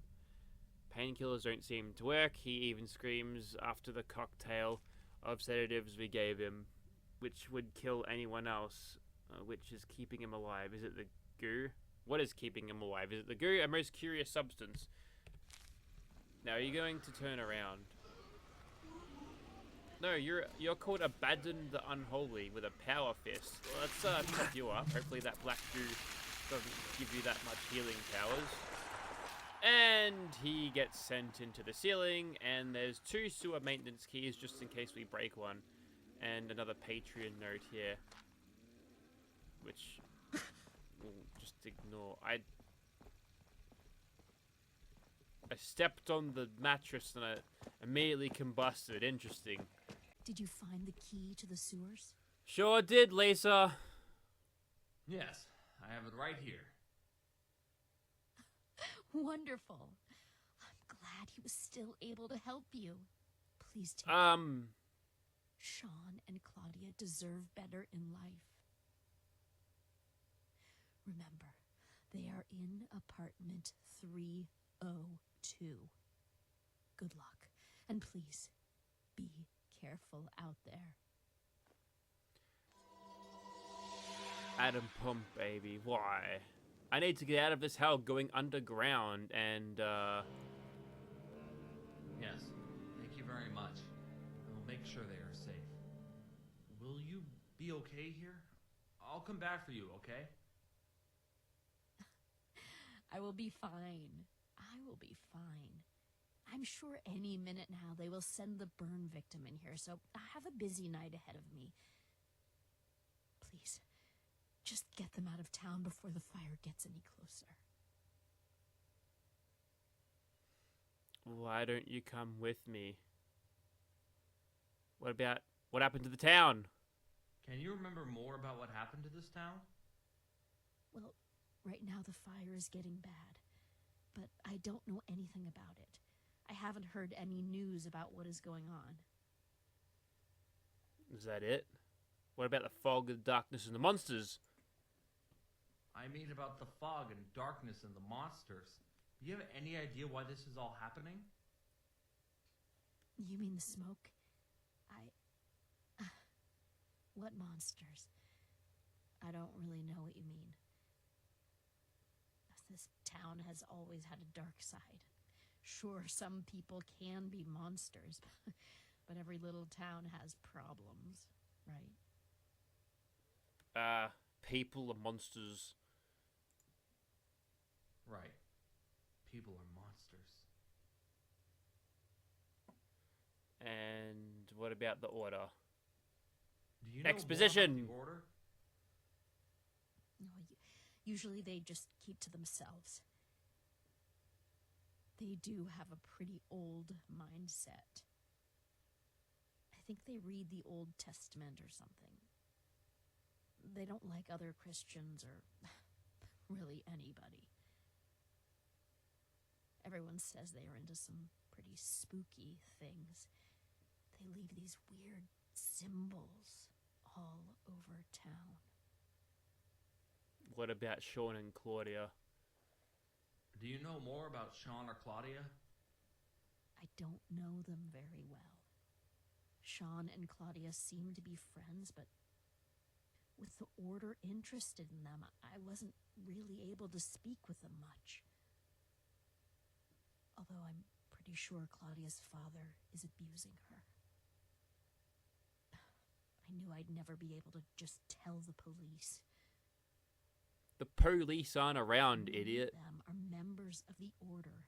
Painkillers don't seem to work. He even screams after the cocktail of sedatives we gave him, which would kill anyone else, which is keeping him alive. Is it the goo? What is keeping him alive? Is it the goo? A most curious substance. Now, are you going to turn around? No, you're called Abaddon the Unholy with a power fist. Well, let's top you up. Hopefully that black goo doesn't give you that much healing powers. And he gets sent into the ceiling, and there's 2 sewer maintenance keys just in case we break one. And another Patreon note here. Which we'll just ignore. I stepped on the mattress and I immediately combusted. Interesting. Did you find the key to the sewers? Sure did, Lisa. Yes, I have it right here. Wonderful. I'm glad he was still able to help you. Please take Um, Sean and Claudia deserve better in life. Remember, they are in apartment 302. Good luck, and please, be careful out there. Adam Pump, baby. Why? I need to get out of this hell going underground and, Yes, thank you very much. I will make sure they are safe. Will you be okay here? I'll come back for you, okay? I will be fine. I will be fine. I'm sure any minute now they will send the burn victim in here, so I have a busy night ahead of me. Please, just get them out of town before the fire gets any closer. why don't you come with me? What happened to the town? Can you remember more about what happened to this town? Well, right now the fire is getting bad, but I don't know anything about it. I haven't heard any news about what is going on. Is that it? What about the fog, the darkness, and the monsters? I mean about the fog and darkness and the monsters. Do you have any idea why this is all happening? You mean the smoke? What monsters? I don't really know what you mean. This town has always had a dark side. Sure, some people can be monsters, but every little town has problems, right? People are monsters. Right. People are monsters. And what about the order? Do you know Exposition. more about the order? No, usually they just keep to themselves. They do have a pretty old mindset. I think they read the Old Testament or something. They don't like other Christians or really anybody. Everyone says they are into some pretty spooky things. They leave these weird symbols all over town. What about Sean and Claudia? Do you know more about Sean or Claudia? I don't know them very well. Sean and Claudia seem to be friends, but with the Order interested in them, I wasn't really able to speak with them much. Although I'm pretty sure Claudia's father is abusing her. I knew I'd never be able to just tell the police. The police aren't around, Many idiot. of them are members of the Order,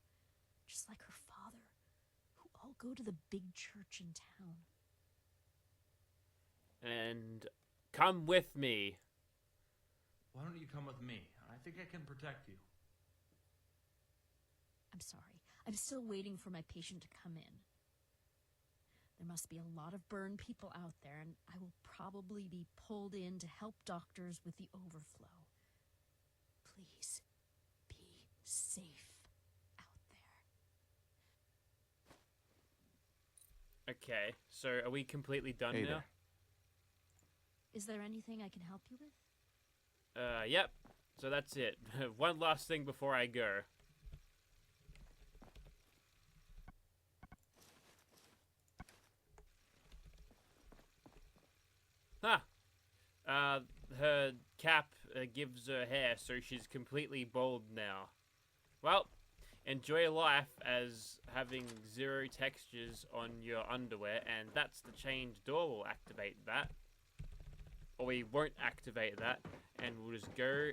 just like her father, who all go to the big church in town. And come with me. Why don't you come with me? I think I can protect you. I'm sorry. I'm still waiting for my patient to come in. There must be a lot of burned people out there, and I will probably be pulled in to help doctors with the overflow. Please, be safe out there. Okay, so are we completely done Hey now? there. Is there anything I can help you with? Yep. So that's it. One last thing before I go. Her cap gives her hair, so she's completely bald now. Well, enjoy life as having 0 textures on your underwear, and that's the chained door. Will activate that. Or we won't activate that, and we'll just go...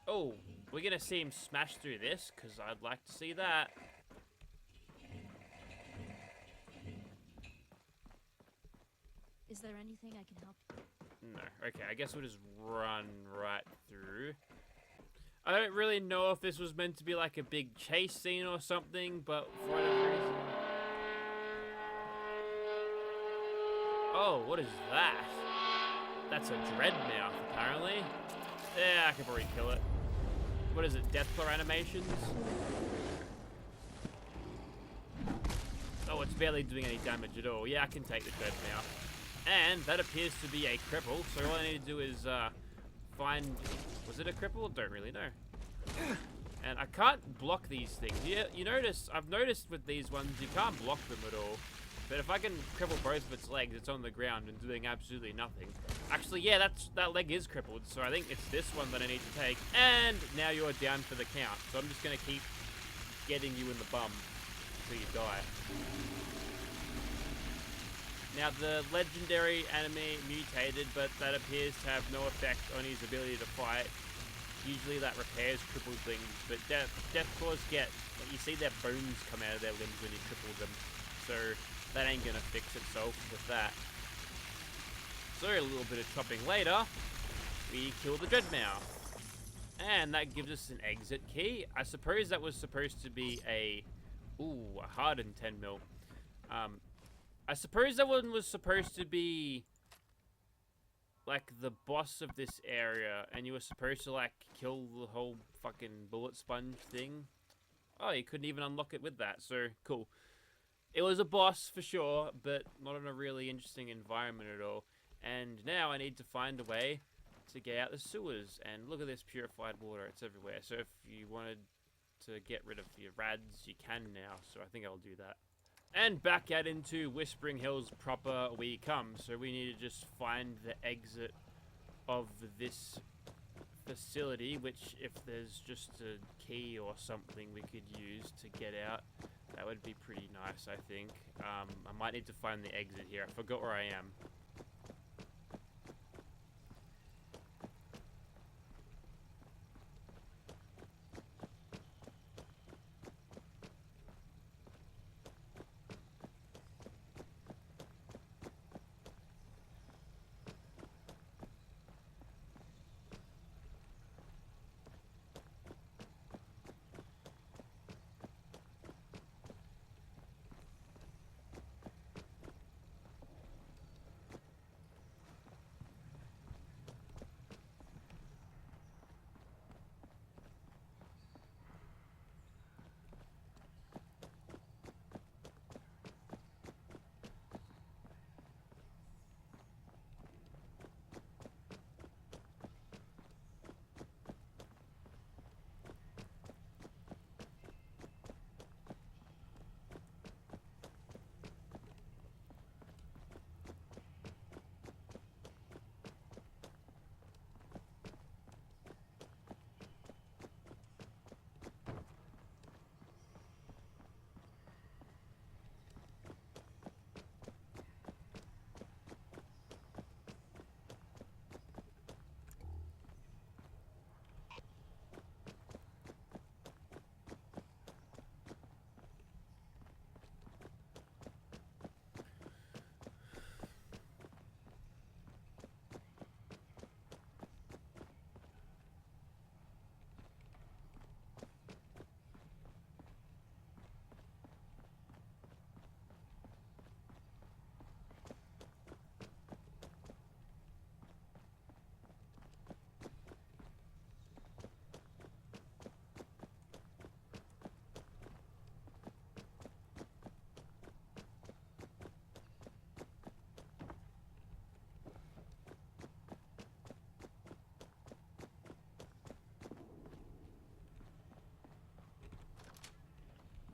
Oh, we're gonna see him smash through this, because I'd like to see that. Is there anything I can help? No. Okay, I guess we'll just run right through. I don't really know if this was meant to be like a big chase scene or something, but for whatever reason... Oh, what is that? That's a dreadmouth, apparently. Yeah, I could probably kill it. What is it, Deathclaw animations? Oh, it's barely doing any damage at all. Yeah, I can take the dreadmouth. And that appears to be a cripple, so all I need to do is find... Was it a cripple? Don't really know. And I can't block these things. You notice, I've noticed with these ones, you can't block them at all. But if I can cripple both of its legs, it's on the ground and doing absolutely nothing. Actually, yeah, that leg is crippled, so I think it's this one that I need to take. And now you're down for the count. So I'm just going to keep getting you in the bum until you die. Now, the legendary enemy mutated, but that appears to have no effect on his ability to fight. Usually that repairs crippled things, but Deathclaws get... You see their bones come out of their limbs when you cripple them. So that ain't gonna fix itself with that. So a little bit of chopping later, we kill the Dreadmouth. And that gives us an exit key. I suppose that was supposed to be a... Ooh, a hardened 10mm. I suppose that one was supposed to be like the boss of this area, and you were supposed to like kill the whole fucking bullet sponge thing. Oh, you couldn't even unlock it with that, so cool. It was a boss for sure, but not in a really interesting environment at all. And now I need to find a way to get out the sewers, and look at this purified water, it's everywhere. So if you wanted to get rid of your rads, you can now, so I think I'll do that. And back out into Whispering Hills proper we come. So we need to just find the exit of this facility, which if there's just a key or something we could use to get out, that would be pretty nice, I think. I might need to find the exit here. I forgot where I am.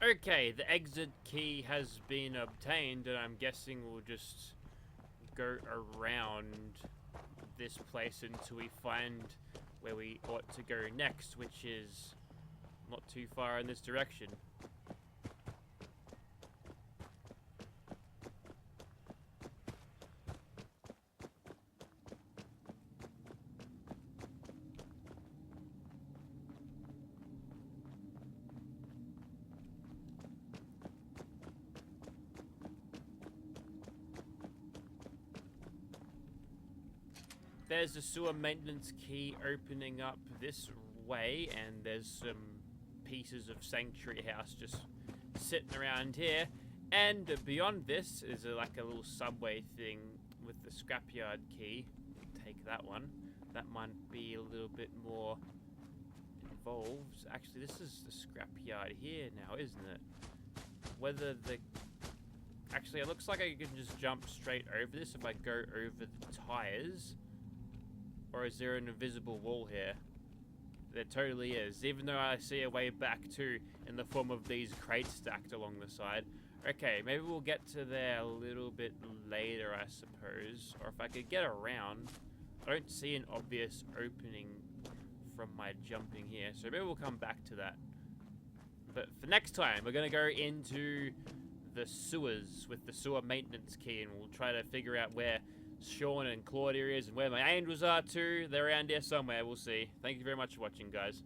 Okay, the exit key has been obtained, and I'm guessing we'll just go around this place until we find where we ought to go next, which is not too far in this direction. There's the sewer maintenance key opening up this way, and there's some pieces of Sanctuary House just sitting around here. And beyond this is like a little subway thing with the scrapyard key. Take that one. That might be a little bit more involved. Actually, this is the scrapyard here now, isn't it? Whether the... Actually, it looks like I can just jump straight over this if I go over the tires. Or is there an invisible wall here? There totally is, even though I see a way back too in the form of these crates stacked along the side. Okay, maybe we'll get to there a little bit later, I suppose. Or if I could get around. I don't see an obvious opening from my jumping here, so maybe we'll come back to that. But for next time, we're going to go into the sewers with the sewer maintenance key, and we'll try to figure out where Sean and Claudia is and where my angels are too. They're around here somewhere. We'll see. Thank you very much for watching, guys.